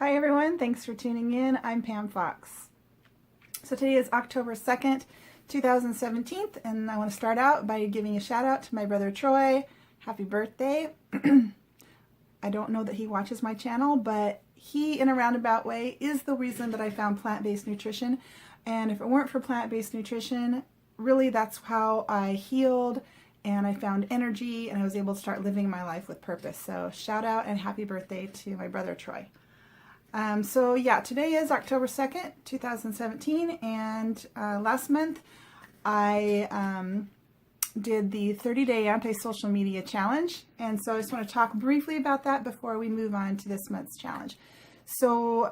Hi everyone, thanks for tuning in. I'm Pam Fox. So today is October 2nd, 2017, and I want to start out by giving a shout out to my brother Troy. Happy birthday. I don't know that he watches my channel, but he, in a roundabout way, is the reason that I found plant-based nutrition. And if it weren't for plant-based nutrition, really that's how I healed and I found energy and I was able to start living my life with purpose. So shout out and happy birthday to my brother Troy. Today is October 2nd, 2017, and last month I did the 30-day anti-social media challenge, and so I just want to talk briefly about that before we move on to this month's challenge. So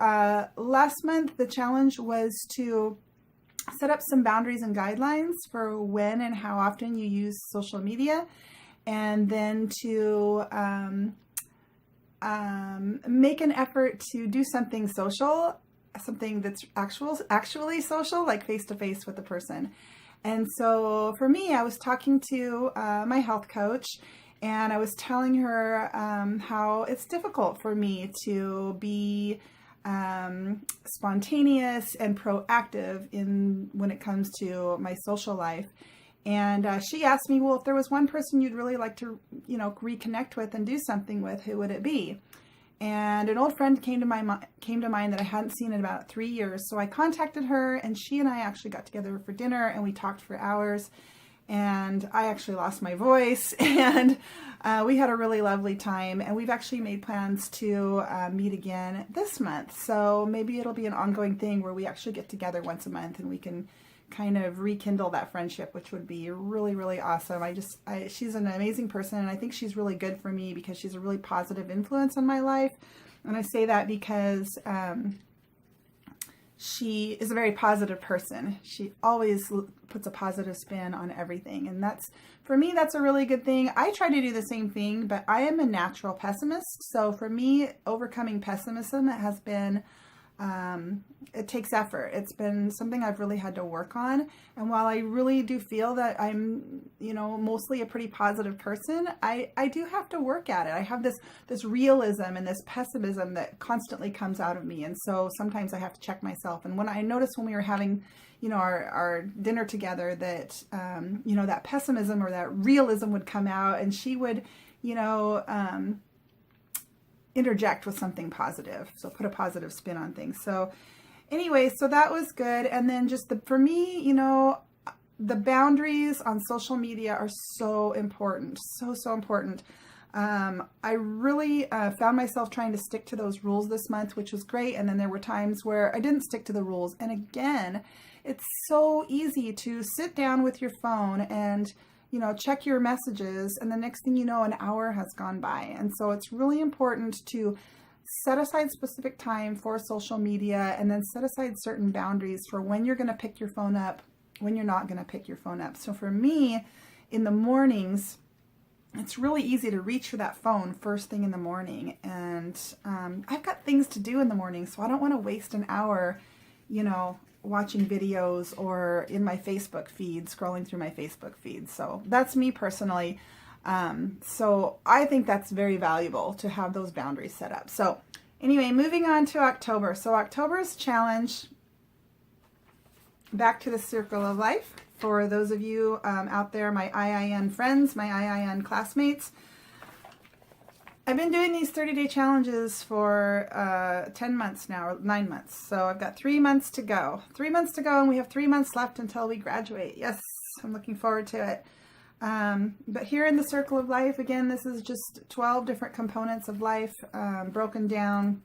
last month the challenge was to set up some boundaries and guidelines for when and how often you use social media, and then to make an effort to do something social, something that's actually social, like face-to-face with the person. And so for me, I was talking to my health coach, and I was telling her how it's difficult for me to be spontaneous and proactive when it comes to my social life. And she asked me, well, if there was one person you'd really like to, reconnect with and do something with, who would it be? And an old friend came to mind that I hadn't seen in about 3 years. So I contacted her, and she and I actually got together for dinner, and we talked for hours. And I actually lost my voice, and we had a really lovely time. And we've actually made plans to meet again this month. So maybe it'll be an ongoing thing where we actually get together once a month and we can kind of rekindle that friendship, which would be really, really awesome. She's an amazing person, and I think she's really good for me because she's a really positive influence on my life. And I say that because she is a very positive person. She always puts a positive spin on everything. And for me, that's a really good thing. I try to do the same thing, but I am a natural pessimist. So for me, overcoming pessimism has been it takes effort. It's been something I've really had to work on. And while I really do feel that I'm, mostly a pretty positive person, I do have to work at it. I have this realism and this pessimism that constantly comes out of me. And so sometimes I have to check myself. And when I noticed when we were having, our dinner together that, that pessimism or that realism would come out, and she would, interject with something positive. So put a positive spin on things. So anyway, so that was good. And then just for me, the boundaries on social media are so important. So important. I really found myself trying to stick to those rules this month, which was great. And then there were times where I didn't stick to the rules. And again, it's so easy to sit down with your phone and check your messages, and the next thing you know, an hour has gone by. And so it's really important to set aside specific time for social media, and then set aside certain boundaries for when you're going to pick your phone up, when you're not going to pick your phone up. So for me, in the mornings, it's really easy to reach for that phone first thing in the morning. And I've got things to do in the morning, so I don't want to waste an hour, watching videos or in my Facebook feed, scrolling through my Facebook feed. So that's me personally. So I think that's very valuable to have those boundaries set up. So anyway, moving on to October. So October's challenge, back to the circle of life. For those of you out there, my IIN friends, my IIN classmates, I've been doing these 30-day challenges for 10 months now, or 9 months. So I've got 3 months to go. 3 months to go, and we have 3 months left until we graduate. Yes, I'm looking forward to it. But here in the circle of life, again, this is just 12 different components of life broken down.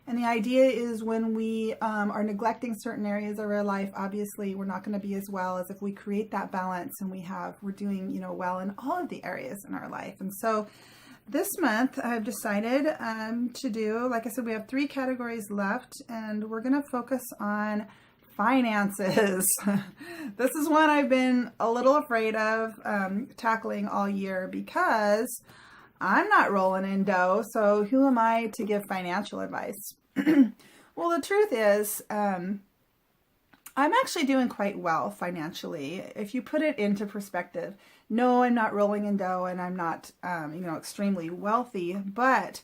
And the idea is when we are neglecting certain areas of our life, obviously we're not going to be as well as if we create that balance and we're doing, well in all of the areas in our life. And so this month, I've decided to do, like I said, we have 3 categories left, and we're going to focus on finances. This is one I've been a little afraid of tackling all year because I'm not rolling in dough, so who am I to give financial advice? Well, the truth is, I'm actually doing quite well financially. If you put it into perspective, no, I'm not rolling in dough, and I'm not, extremely wealthy, but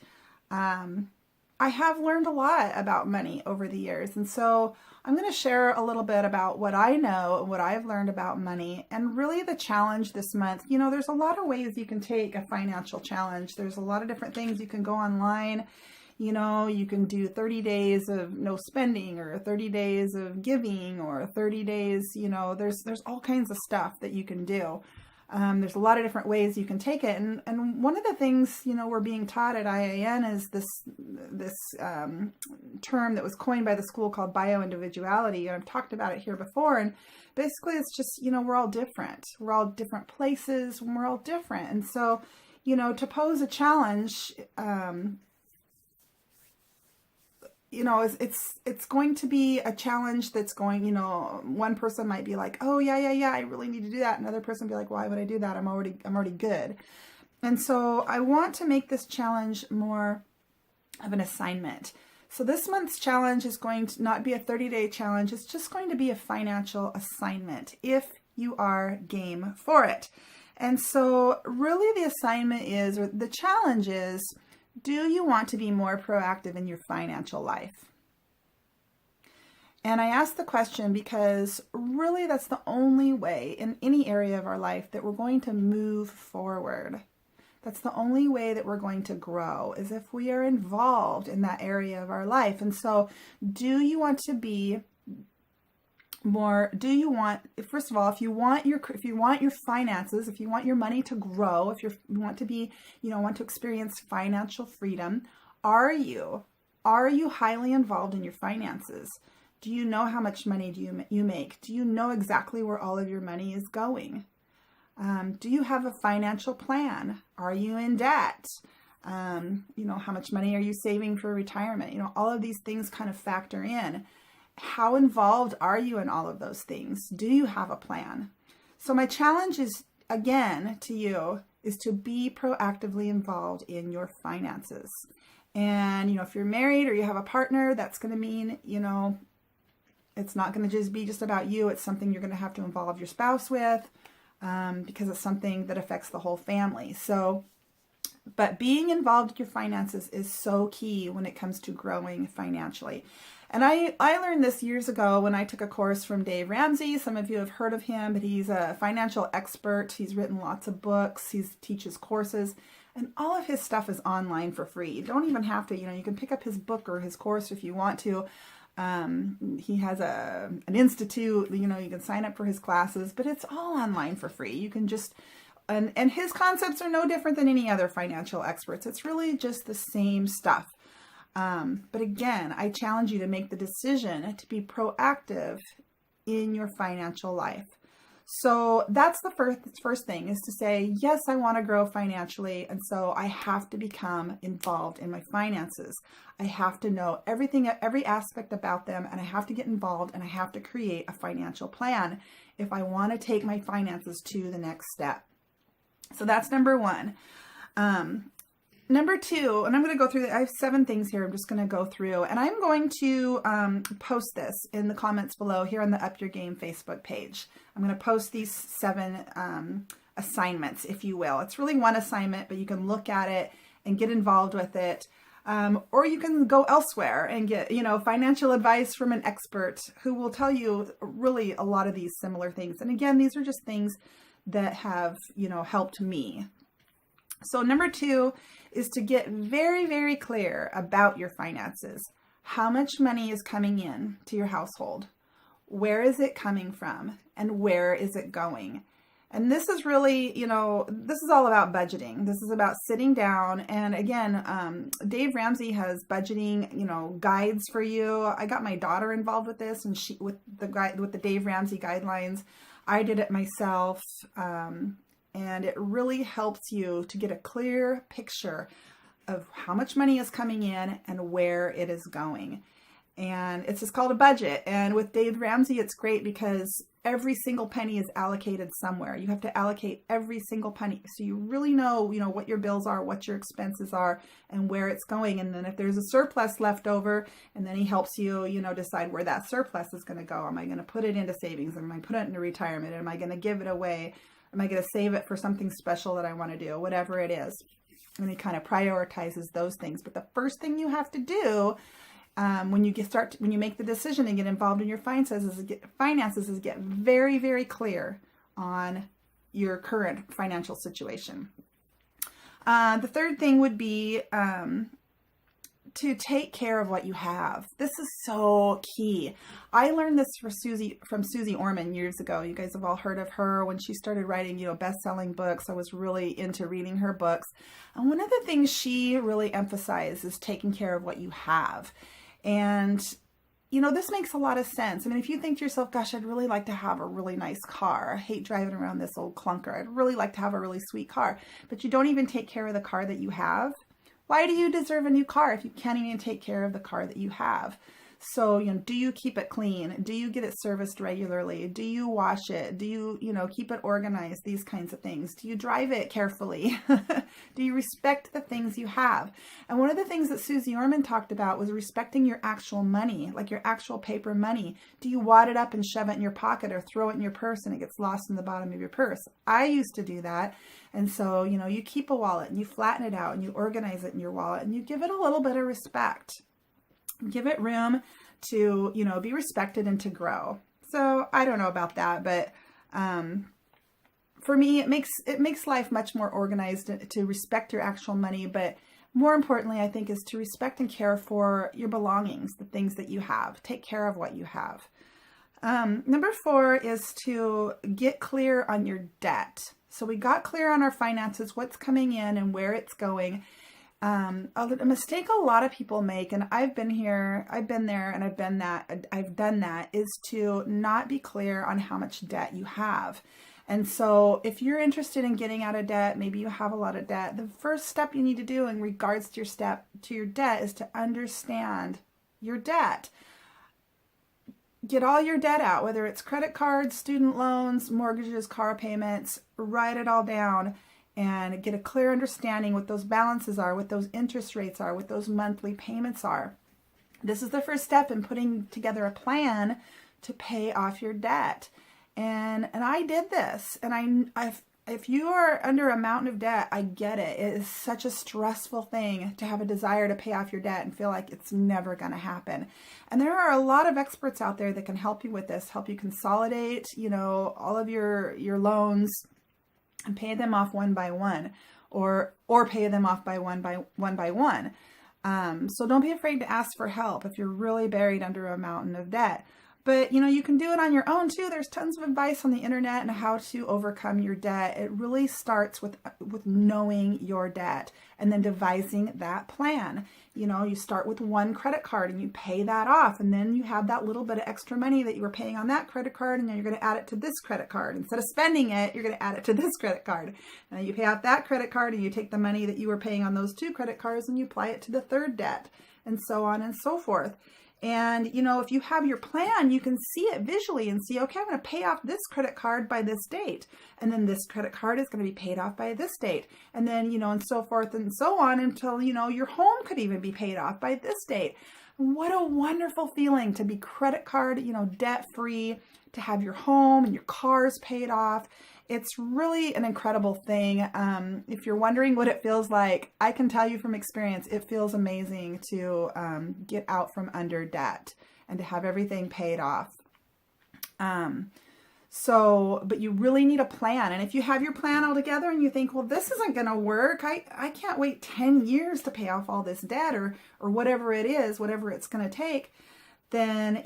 I have learned a lot about money over the years. And so I'm going to share a little bit about what I know and what I've learned about money. And really the challenge this month, there's a lot of ways you can take a financial challenge. There's a lot of different things. You can go online. You can do 30 days of no spending, or 30 days of giving, or 30 days, there's all kinds of stuff that you can do. There's a lot of different ways you can take it. And one of the things, we're being taught at IIN is this term that was coined by the school called bioindividuality. And I've talked about it here before. And basically it's just, we're all different. We're all different places, and we're all different. And so, to pose a challenge, it's going to be a challenge that's going, one person might be like, oh yeah, I really need to do that. Another person be like, why would I do that? I'm already good. And so I want to make this challenge more of an assignment. So this month's challenge is going to not be a 30-day challenge. It's just going to be a financial assignment if you are game for it. And so really the assignment is, or the challenge is, do you want to be more proactive in your financial life? And I ask the question because really that's the only way in any area of our life that we're going to move forward. That's the only way that we're going to grow, is if we are involved in that area of our life. And so do you want to be more, first of all, if you want your finances, if you want your money to grow, if you want to be, want to experience financial freedom, are you highly involved in your finances? Do you know how much money you make? Do you know exactly where all of your money is going? Do you have a financial plan? Are you in debt? How much money are you saving for retirement? All of these things kind of factor in. How involved are you in all of those things? Do you have a plan? So my challenge is, again, to you, is to be proactively involved in your finances. And, if you're married or you have a partner, that's going to mean, it's not going to just be about you. It's something you're going to have to involve your spouse with, because it's something that affects the whole family. So, but being involved in your finances is so key when it comes to growing financially. And I learned this years ago when I took a course from Dave Ramsey. Some of you have heard of him, but he's a financial expert. He's written lots of books. He teaches courses, and all of his stuff is online for free. You don't even have to, you can pick up his book or his course if you want to. He has an institute, you can sign up for his classes, but it's all online for free. You can just, and his concepts are no different than any other financial experts. It's really just the same stuff. But again, I challenge you to make the decision to be proactive in your financial life. So that's the first thing, is to say, yes, I want to grow financially. And so I have to become involved in my finances. I have to know every aspect about them, and I have to get involved, and I have to create a financial plan if I want to take my finances to the next step. So that's number one. Number two, and I'm going to go through, I have 7 things here I'm just going to go through, and I'm going to post this in the comments below here on the Up Your Game Facebook page. I'm going to post these 7 assignments, if you will. It's really one assignment, but you can look at it and get involved with it. Or you can go elsewhere and get, financial advice from an expert who will tell you really a lot of these similar things. And again, these are just things that have, helped me. So number 2 is to get very, very clear about your finances. How much money is coming in to your household? Where is it coming from? And where is it going? And this is really, this is all about budgeting. This is about sitting down. And again, Dave Ramsey has budgeting, guides for you. I got my daughter involved with this, and with the Dave Ramsey guidelines. I did it myself. And it really helps you to get a clear picture of how much money is coming in and where it is going. And it's just called a budget. And with Dave Ramsey, it's great because every single penny is allocated somewhere. You have to allocate every single penny. So you really know, what your bills are, what your expenses are, and where it's going. And then if there's a surplus left over, and then he helps you, decide where that surplus is going to go. Am I going to put it into savings? Am I going to put it into retirement? Am I going to give it away? Am I going to save it for something special that I want to do? Whatever it is. And he kind of prioritizes those things. But the first thing you have to do when you make the decision and get involved in your finances is get very, very clear on your current financial situation. The third thing would be to take care of what you have. This is so key. I learned this from Susie Orman years ago. You guys have all heard of her when she started writing, best-selling books. I was really into reading her books. And one of the things she really emphasized is taking care of what you have. And, this makes a lot of sense. I mean, if you think to yourself, gosh, I'd really like to have a really nice car. I hate driving around this old clunker. I'd really like to have a really sweet car. But you don't even take care of the car that you have. Why do you deserve a new car if you can't even take care of the car that you have? So, do you keep it clean? Do you get it serviced regularly? Do you wash it? Do you, keep it organized? These kinds of things. Do you drive it carefully? Do you respect the things you have? And one of the things that Susie Orman talked about was respecting your actual money, like your actual paper money. Do you wad it up and shove it in your pocket or throw it in your purse and it gets lost in the bottom of your purse? I used to do that. And so, you keep a wallet and you flatten it out and you organize it in your wallet and you give it a little bit of respect. Give it room to, be respected and to grow. So I don't know about that, but for me, it makes life much more organized to respect your actual money. But more importantly, I think, is to respect and care for your belongings, the things that you have. Take care of what you have. Number 4 is to get clear on your debt. So we got clear on our finances, what's coming in and where it's going. A mistake a lot of people make, and I've been there, and I've done that, is to not be clear on how much debt you have. And so if you're interested in getting out of debt, maybe you have a lot of debt, the first step you need to do in regards to your debt is to understand your debt. Get all your debt out, whether it's credit cards, student loans, mortgages, car payments, write it all down and get a clear understanding what those balances are, what those interest rates are, what those monthly payments are. This is the first step in putting together a plan to pay off your debt. And I did this, and if you are under a mountain of debt, I get it. It is such a stressful thing to have a desire to pay off your debt and feel like it's never going to happen. And there are a lot of experts out there that can help you with this, help you consolidate, all of your loans and pay them off one by one, or pay them off one by one. So don't be afraid to ask for help if you're really buried under a mountain of debt. But, you can do it on your own too. There's tons of advice on the internet on how to overcome your debt. It really starts with knowing your debt and then devising that plan. You start with one credit card and you pay that off. And then you have that little bit of extra money that you were paying on that credit card. And then you're going to add it to this credit card. Instead of spending it, you're going to add it to this credit card. And then you pay off that credit card and you take the money that you were paying on those 2 credit cards and you apply it to the third debt, and so on and so forth. And, if you have your plan, you can see it visually and see, okay, I'm going to pay off this credit card by this date. And then this credit card is going to be paid off by this date. And then, and so forth and so on until, your home could even be paid off by this date. What a wonderful feeling to be credit card, debt free, to have your home and your cars paid off. It's really an incredible thing. If you're wondering what it feels like, I can tell you from experience, it feels amazing to get out from under debt and to have everything paid off. But you really need a plan. And if you have your plan all together and you think, well, this isn't going to work, I can't wait 10 years to pay off all this debt or whatever it is, whatever it's going to take, then,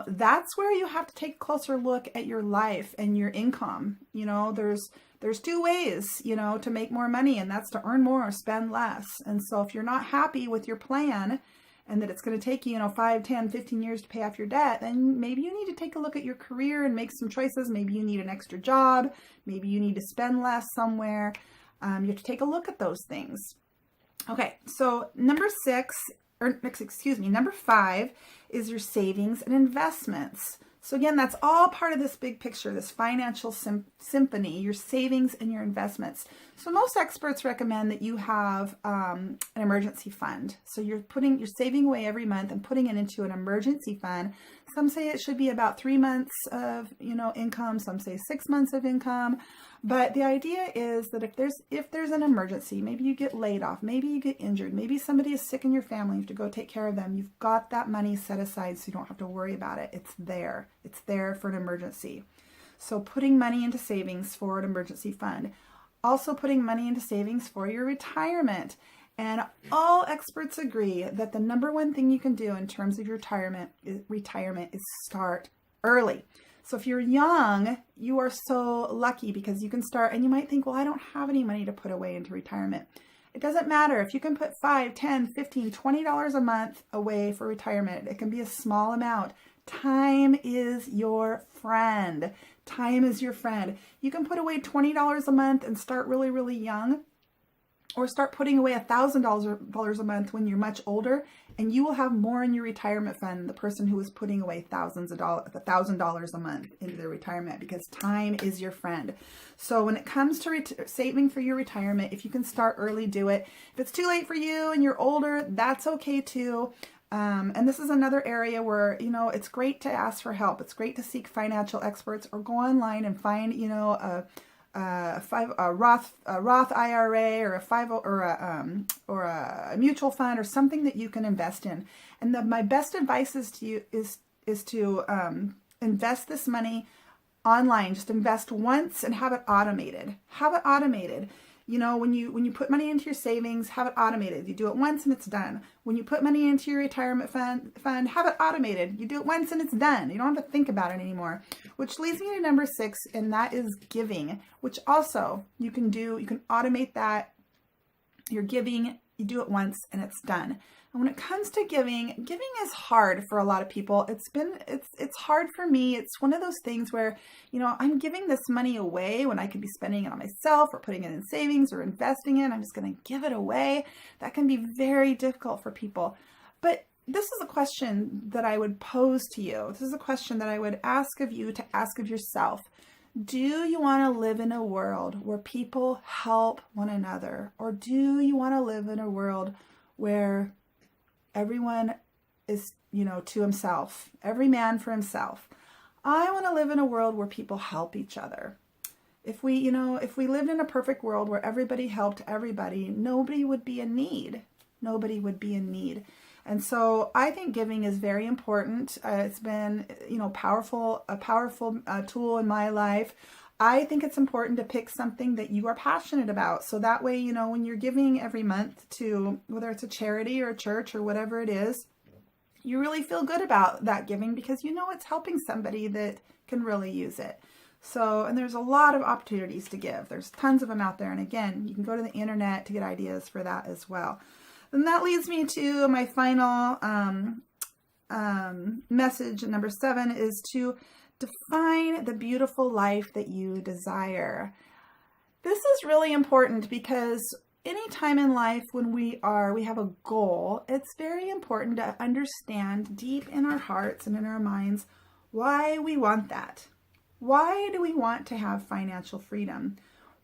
that's where you have to take a closer look at your life and your income. There's 2 ways, to make more money, and that's to earn more or spend less. And so if you're not happy with your plan and that it's going to take you, 5, 10, 15 years to pay off your debt, then maybe you need to take a look at your career and make some choices. Maybe you need an extra job. Maybe you need to spend less somewhere. You have to take a look at those things. Okay, so number 5 is your savings and investments. So again, that's all part of this big picture, this financial symphony, your savings and your investments. So most experts recommend that you have an emergency fund. So you're saving away every month and putting it into an emergency fund. Some say it should be about 3 months of, income. Some say 6 months of income. But the idea is that if there's an emergency, maybe you get laid off, maybe you get injured, maybe somebody is sick in your family, you have to go take care of them. You've got that money set aside so you don't have to worry about it. It's there. It's there for an emergency. So putting money into savings for an emergency fund. Also putting money into savings for your retirement. And all experts agree that the number one thing you can do in terms of your retirement is start early. So if you're young, you are so lucky because you can start, and you might think, well, I don't have any money to put away into retirement. It doesn't matter if you can put $5, $10, $15, $20 a month away for retirement. It can be a small amount. Time is your friend. Time is your friend. You can put away $20 a month and start really, really young, or start putting away $1,000 a month when you're much older, and you will have more in your retirement fund than the person who is putting away $1,000 a month into their retirement, because time is your friend. So when it comes to saving for your retirement, if you can start early, do it. If it's too late for you and you're older, that's okay too. And this is another area where, it's great to ask for help. It's great to seek financial experts, or go online and find, a Roth IRA, or a mutual fund, or something that you can invest in. And my best advice is to invest this money online. Just invest once and have it automated. Have it automated. When you put money into your savings, have it automated. You do it once and it's done. When you put money into your retirement fund, have it automated. You do it once and it's done. You don't have to think about it anymore. Which leads me to number 6, and that is giving, which also you can do. You can automate that. You're giving, you do it once and it's done. And when it comes to giving is hard for a lot of people. It's hard for me. It's one of those things where, I'm giving this money away when I could be spending it on myself, or putting it in savings, or investing in. I'm just going to give it away. That can be very difficult for people. But this is a question that I would pose to you. This is a question that I would ask of you to ask of yourself. Do you want to live in a world where people help one another? Or do you want to live in a world where everyone is, to himself, every man for himself? I want to live in a world where people help each other. If we lived in a perfect world where everybody helped everybody, nobody would be in need. Nobody would be in need. And so I think giving is very important. It's been, a powerful tool in my life. I think it's important to pick something that you are passionate about. So that way, when you're giving every month to, whether it's a charity or a church or whatever it is, you really feel good about that giving, because it's helping somebody that can really use it. So, and there's a lot of opportunities to give. There's tons of them out there. And again, you can go to the internet to get ideas for that as well. And that leads me to my final message. Number 7 is to define the beautiful life that you desire. This is really important, because any time in life when we have a goal, it's very important to understand deep in our hearts and in our minds why we want that. Why do we want to have financial freedom?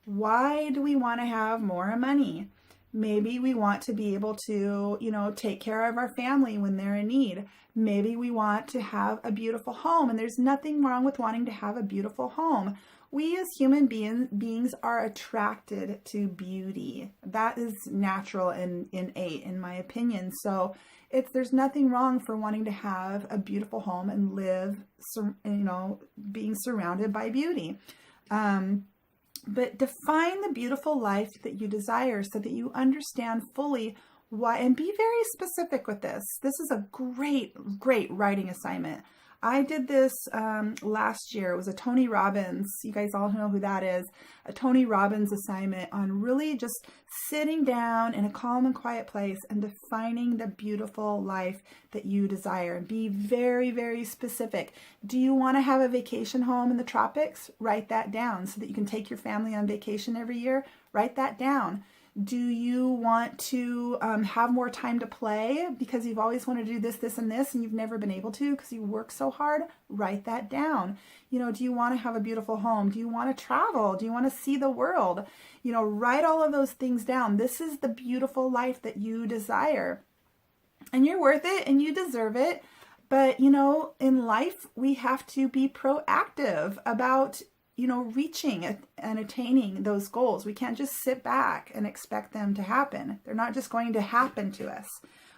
Why do we want to have more money? Maybe we want to be able to, take care of our family when they're in need. Maybe we want to have a beautiful home, and there's nothing wrong with wanting to have a beautiful home. We as human beings are attracted to beauty. That is natural and innate, in my opinion. So there's nothing wrong for wanting to have a beautiful home and live, being surrounded by beauty. But define the beautiful life that you desire so that you understand fully why, and be very specific with this. This is a great writing assignment. I did this last year. It was a Tony Robbins. You guys all know who that is. A Tony Robbins assignment on really just sitting down in a calm and quiet place and defining the beautiful life that you desire. Be very, very specific. Do you want to have a vacation home in the tropics? Write that down so that you can take your family on vacation every year. Write that down. Do you want to have more time to play because you've always wanted to do this, this, and this, and you've never been able to because you work so hard? Write that down. You know, do you want to have a beautiful home? Do you want to travel? Do you want to see the world? You know, write all of those things down. This is the beautiful life that you desire. And you're worth it and you deserve it. But, you know, in life, we have to be proactive about, you know, reaching and attaining those goals. We can't just sit back and expect them to happen. They're not just going to happen to us.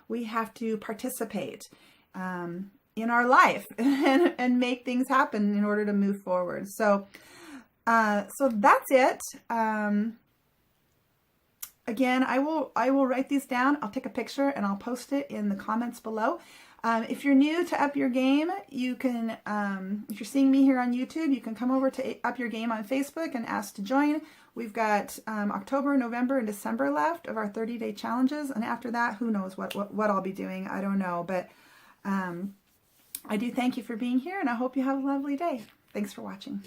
We have to participate in our life and make things happen in order to move forward. So that's it. Again, I will write these down. I'll take a picture and I'll post it in the comments below. If you're new to Up Your Game, you can, if you're seeing me here on YouTube, you can come over to Up Your Game on Facebook and ask to join. We've got October, November, and December left of our 30-day challenges. And after that, who knows what I'll be doing. I don't know. But I do thank you for being here, and I hope you have a lovely day. Thanks for watching.